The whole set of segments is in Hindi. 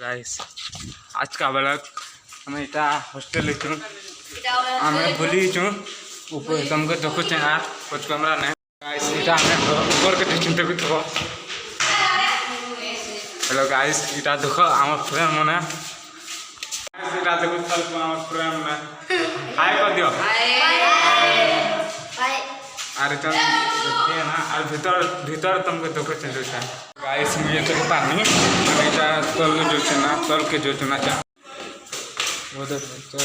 गाइस आज का ब्लॉग हमें इटा हॉस्टेल चु हमें भूली चु ऊपर तुमको देखो यार कुछ कमरा नहीं गाइस इटा हमें ऊपर के चिंता भी थो हेलो गाइस इटा देखो आम फ्रेंड मने इटा देखो चल आम फ्रेंड मने हाय कर दियो हाय अरे चल देखिए ना और भीतर भीतर तुमको देखो चंदू गाइस मुझे तो पानी इटा तल के जो ना तल के जो ना चा उधर तो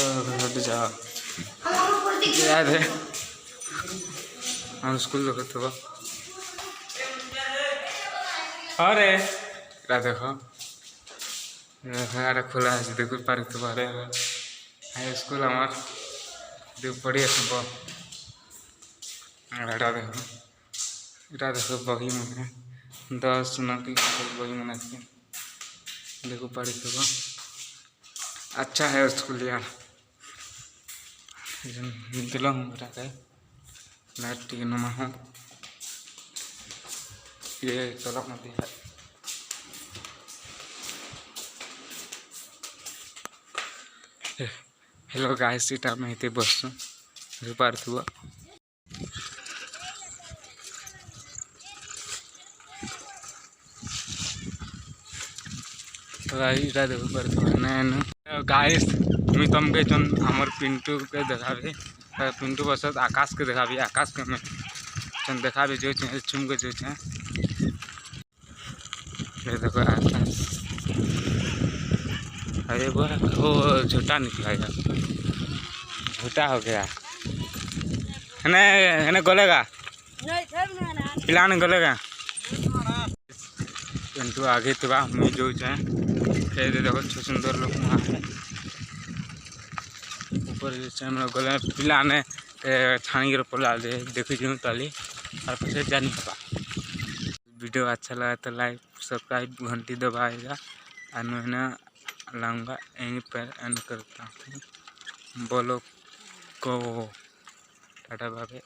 जा याद है हम स्कूल देखो तो अरे इटा देखो यार खुला है देखो पार तो बारे हाई स्कूल हमार देख पड़ी है सब इटा देखो बही मन 10 नकली बही मन देखो पढ़ी तो अच्छा है स्कूल यार दिलो लाइट नमा हूँ ये चलो मत हेलो गाइस इटा में इतने बस पार्थ हुआ इटा देखो पार्थ गाइस मुई तुमके जन हमर पिंटू के देखाबी पिंटू बसत आकाश के देखाबी आकाश के मैं जन देखाबी जो चुम के जो ये देखो आकाश अरे वो झूठा निकला यार झूठा हो गया है गलेगा पिलाने गलेगा पिंटू आगे तो मुई जो देखो सुंदर लोग वहाँ है ऊपर हम लोग गले पिलाने छानी पला दे देखी ताली और फिर जानी होगा वीडियो अच्छा लगा तो लाइक सब्सक्राइब घंटी दबाएगा और मैं लाऊंगा यहीं पर एंड करता हूँ बोलो को टाटा बाबे।